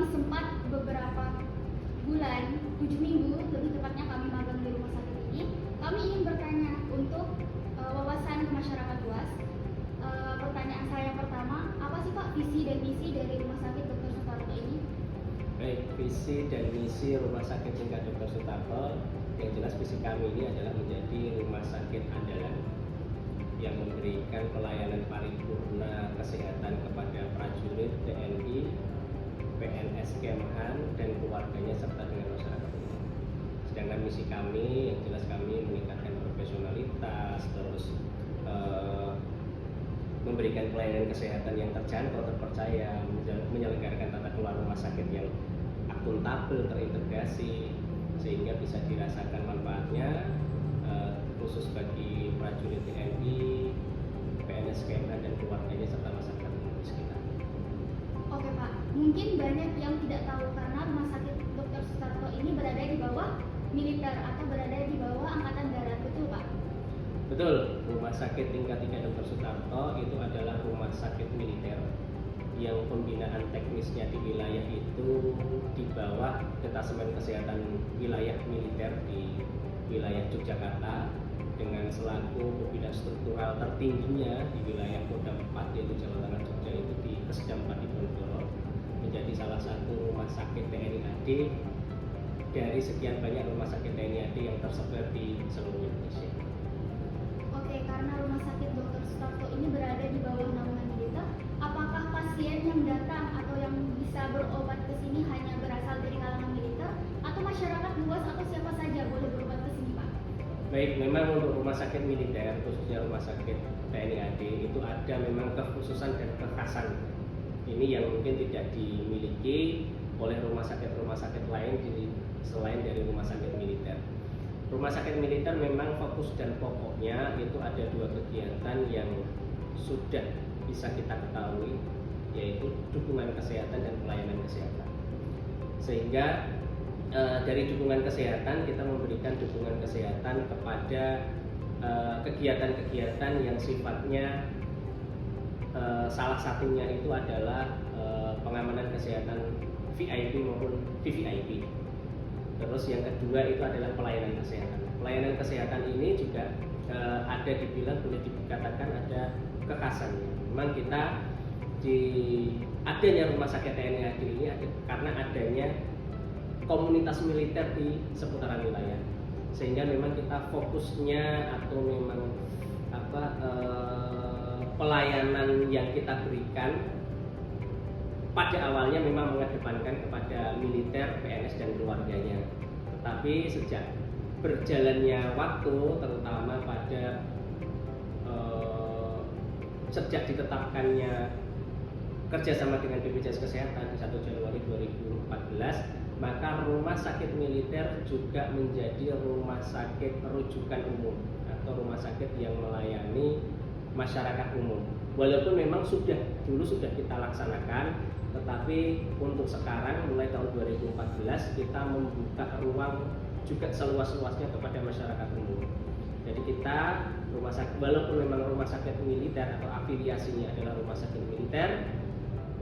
sempat beberapa bulan, 7 minggu, lebih tepatnya kami magang di rumah sakit ini, kami ingin bertanya untuk wawasan ke masyarakat luas. Pertanyaan saya yang pertama, apa sih Pak visi dan misi dari Rumah Sakit Dr. Sutarto ini? Baik, visi dan misi Rumah Sakit Tingkat Dr. Sutarto, yang jelas visi kami ini adalah menjadi rumah sakit andalan yang memberikan pelayanan paripurna kesehatan kepada prajurit TNI, PNS Kemhan, dan keluarganya serta dengan masyarakat umum. Sedangkan misi kami, yang jelas kami meningkatkan profesionalitas, terus memberikan pelayanan kesehatan yang terjangkau, terpercaya, menyelenggarakan tata kelola rumah sakit yang akuntabel, terintegrasi, sehingga bisa dirasakan manfaatnya khusus bagi prajurit TNI, PNS Kemhan, dan keluarganya serta masyarakat umum di sekitar. Oke Pak, mungkin banyak yang tidak tahu karena Rumah Sakit Dr. Sutarto ini berada di bawah militer atau berada di bawah Angkatan Darat, betul Pak? Betul, Rumah Sakit Tingkat 3 Dr. Sutarto itu adalah rumah sakit militer yang pembinaan teknisnya di wilayah itu di bawah Detasemen Kesehatan Wilayah Militer di wilayah Yogyakarta, dengan selaku pembina struktural tertingginya di wilayah Kodam 4 yaitu Jawa Tengah Jogja itu di Kesedam Diponegoro, menjadi salah satu rumah sakit TNI AD dari sekian banyak rumah sakit TNI AD yang tersebar di seluruh Indonesia. Oke, karena Rumah Sakit Dr. Sutarto ini berada di bawah naungan militer, apakah pasien yang datang atau yang bisa berobat ke sini hanya berasal dari kalangan militer atau masyarakat luas atau siapa saja boleh berobat ke sini Pak? Baik, memang untuk rumah sakit militer, khususnya rumah sakit TNI AD, itu ada memang kekhususan dan kekhasan. Ini yang mungkin tidak dimiliki oleh rumah sakit lain selain dari rumah sakit militer. Rumah sakit militer memang fokus dan pokoknya itu ada dua kegiatan yang sudah bisa kita ketahui, yaitu dukungan kesehatan dan pelayanan kesehatan. Sehingga dari dukungan kesehatan kita memberikan dukungan kesehatan kepada kegiatan-kegiatan yang sifatnya salah satunya itu adalah pengamanan kesehatan VIP maupun VVIP. Terus yang kedua itu adalah pelayanan kesehatan. Pelayanan kesehatan ini juga ada dibilang, boleh dikatakan ada kekhasannya. Memang kita di adanya rumah sakit TNI AD ini karena adanya komunitas militer di seputaran wilayah, sehingga memang kita fokusnya atau memang pelayanan yang kita berikan pada awalnya memang mengedepankan kepada militer, PNS, dan keluarganya. Tetapi sejak berjalannya waktu, terutama pada sejak ditetapkannya kerjasama dengan BPJS Kesehatan di 1 Januari 2014, maka rumah sakit militer juga menjadi rumah sakit rujukan umum atau rumah sakit yang melayani masyarakat umum. Walaupun memang dulu sudah kita laksanakan, tetapi untuk sekarang mulai tahun 2014 kita membuka ruang juga seluas-luasnya kepada masyarakat umum. Jadi kita rumah sakit, walaupun memang rumah sakit militer atau afiliasinya adalah rumah sakit militer,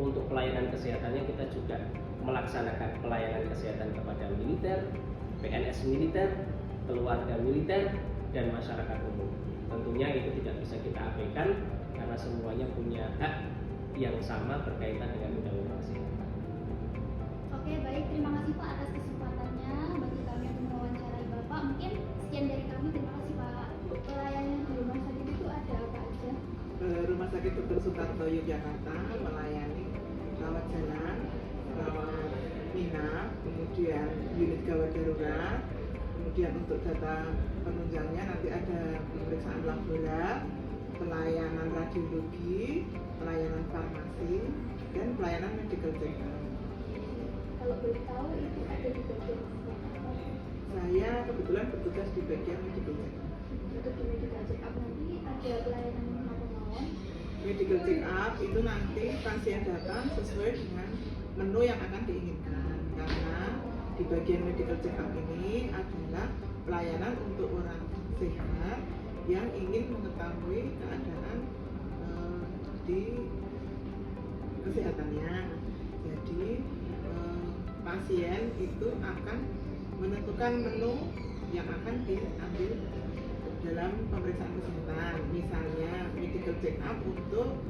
untuk pelayanan kesehatannya kita juga melaksanakan pelayanan kesehatan kepada militer, PNS militer, keluarga militer, dan masyarakat umum. Tentunya itu tidak bisa kita abaikan karena semuanya punya hak yang sama berkaitan dengan undang-undang kesehatan. Oke, baik, terima kasih Pak atas kesempatannya bagi kami untuk mewawancarai Bapak. Mungkin sekian dari kami, terima kasih Pak. Pelayanan di rumah sakit itu ada apa aja? Rumah Sakit Dr. Sutarto Yogyakarta melayani rawat jalan, rawat inap, kemudian unit gawat darurat, kemudian untuk data penunjangnya nanti ada pemeriksaan labora, pelayanan radiologi, pelayanan farmasi, dan pelayanan medical check-up. Kalau boleh tahu itu ada di bagian apa? Saya kebetulan bertugas di bagian medical check-up. Untuk di medical check-up nanti ada pelayanan apa mawon? Medical check-up itu nanti pasien datang sesuai dengan menu yang akan diinginkan, karena di bagian medical check-up ini adalah pelayanan untuk orang sehat yang ingin mengetahui keadaan di kesehatannya. Jadi pasien itu akan menentukan menu yang akan diambil dalam pemeriksaan kesehatan. Misalnya medical check up untuk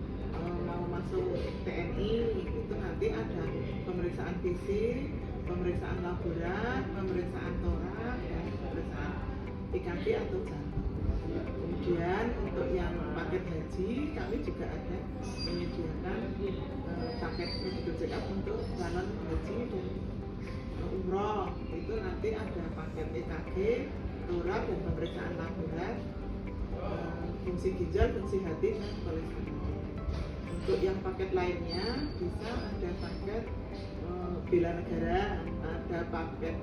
mau masuk TNI itu nanti ada pemeriksaan fisik, pemeriksaan laborat, pemeriksaan torak, dan pemeriksaan EKG atau jantung. Kemudian untuk yang paket haji kami juga ada menyediakan paket medical check up untuk calon haji dan umroh. Itu nanti ada paket EKG, torak, dan pemeriksaan laborat, fungsi ginjal, fungsi hati, dan kolesterol. Untuk yang paket lainnya bisa ada paket bela negara, ada paket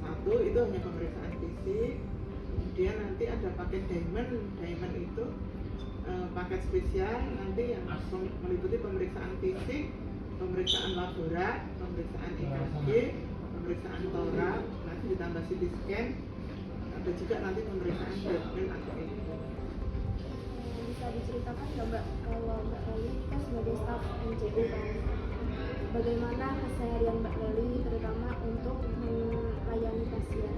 1 itu hanya pemeriksaan fisik. Kemudian nanti ada paket diamond itu paket spesial nanti yang meliputi pemeriksaan fisik, pemeriksaan laborat, pemeriksaan EKG, pemeriksaan torak, nanti ditambah CT scan, ada juga nanti pemeriksaan treatment atau echo. Bisa diceritakan nggak Mbak, kalau Mbak Leli kita sebagai staf MCU kan, bagaimana keseharian Mbak Leli terutama untuk melayani pasien?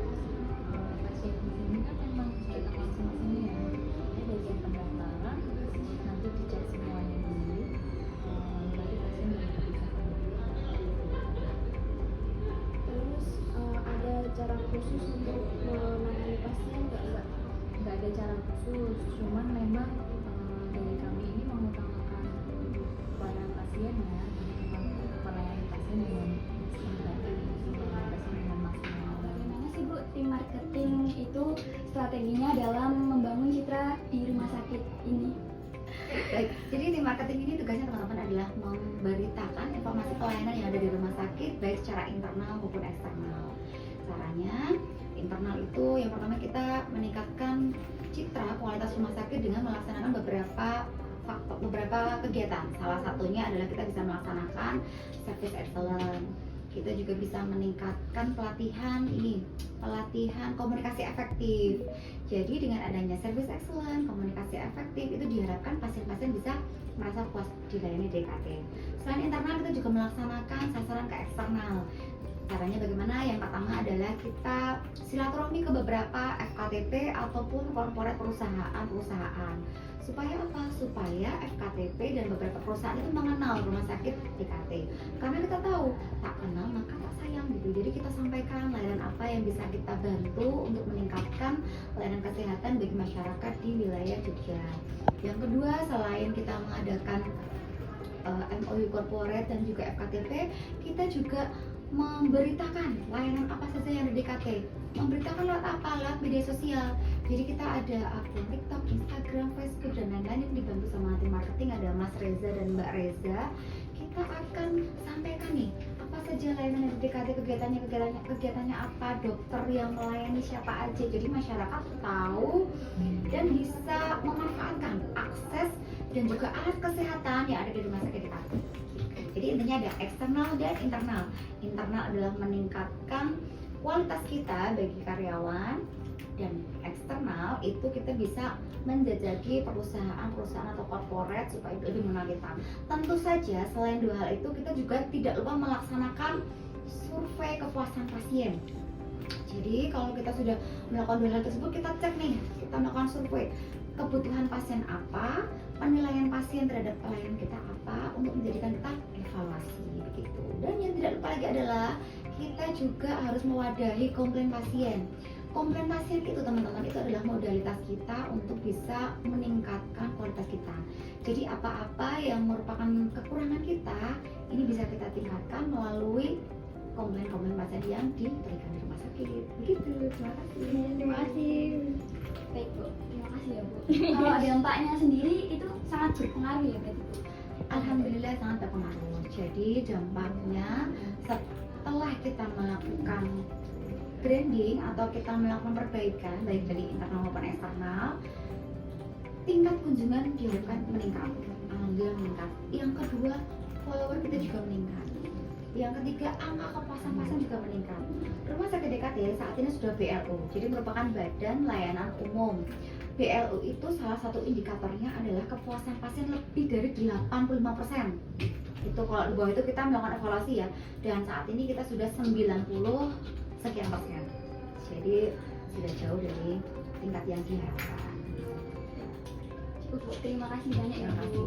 Pasien di sini kan memang kita masing-masing ya. Ini bagian pendaftaran, nanti dicek semuanya dulu, baru pasien bisa Terus ada cara khusus untuk menangani pasien nggak Mbak? nggak ada cara khusus, cuman memang dari kami ini mengutamakan kepada pasien ya, jadi memang melayani pasien dengan baik, melayani pasien dengan maksimal. Bagaimana sih Bu tim marketing itu strateginya dalam membangun citra di rumah sakit ini? Baik, jadi tim marketing ini tugasnya teman-teman adalah memberitakan informasi pelayanan yang ada di rumah sakit baik secara internal maupun eksternal. Caranya internal itu yang pertama kita meningkatkan citra kualitas rumah sakit dengan melaksanakan beberapa kegiatan. Salah satunya adalah kita bisa melaksanakan service excellence. Kita juga bisa meningkatkan pelatihan komunikasi efektif. Jadi dengan adanya service excellence, komunikasi efektif itu diharapkan pasien-pasien bisa merasa puas dilayani DKT. Selain internal kita juga melaksanakan sasaran ke eksternal. Caranya bagaimana? Yang pertama adalah kita silaturahmi ke beberapa FKTP ataupun korporat perusahaan. Supaya apa? Supaya FKTP dan beberapa perusahaan itu mengenal rumah sakit DKT. Karena kita tahu, tak kenal maka tak sayang gitu. Jadi kita sampaikan layanan apa yang bisa kita bantu untuk meningkatkan layanan kesehatan bagi masyarakat di wilayah Jogja. Yang kedua, selain kita mengadakan MOU corporate dan juga FKTP, kita juga memberitakan layanan apa saja yang ada di DKT. Memberitakan lewat apa? Lewat media sosial. Jadi kita ada akun TikTok, Instagram, Facebook, dan lain-lain yang dibantu sama tim marketing, ada Mas Reza dan Mbak Reza. Kita akan sampaikan nih apa saja layanan yang ada di DKT, kegiatannya apa, dokter yang melayani siapa aja. Jadi masyarakat tahu dan bisa memanfaatkan akses dan juga alat kesehatan yang ada di rumah sakit DKT. Jadi intinya ada eksternal dan internal. Internal adalah meningkatkan kualitas kita bagi karyawan, dan eksternal itu kita bisa menjajaki perusahaan atau korporat supaya lebih mengenal kita. Tentu saja selain dua hal itu kita juga tidak lupa melaksanakan survei kepuasan pasien. Jadi kalau kita sudah melakukan dua hal tersebut, kita cek nih, kita melakukan survei kebutuhan pasien apa, penilaian pasien terhadap pelayanan kita apa, untuk menjadikan kita evaluasi begitu. Dan yang tidak lupa lagi adalah kita juga harus mewadahi komplain pasien. Komplain pasien itu teman-teman itu adalah modalitas kita untuk bisa meningkatkan kualitas kita. Jadi apa-apa yang merupakan kekurangan kita ini bisa kita tingkatkan melalui komplain pasien yang diberikan di rumah sakit. Begitu. Terima kasih. Terima kasih. Baik Bu, terima kasih ya Bu. Kalau dampaknya sendiri itu sangat berpengaruh ya berarti Bu? Alhamdulillah sangat berpengaruh. Jadi dampaknya setelah kita melakukan branding atau kita melakukan perbaikan baik dari internal maupun eksternal, tingkat kunjungan diharapkan meningkat. Alhamdulillah meningkat. Yang kedua, follower kita juga meningkat. Yang ketiga, angka kepuasan pasien juga meningkat. Rumah sakit DKT saat ini sudah BLU, jadi merupakan Badan Layanan Umum. BLU itu salah satu indikatornya adalah kepuasan pasien lebih dari 85%. Itu kalau di bawah itu kita melakukan evaluasi ya. Dan saat ini kita sudah 90 sekian persen. Jadi sudah jauh dari tingkat yang diharapkan. Cukup, terima kasih banyak ya Bu.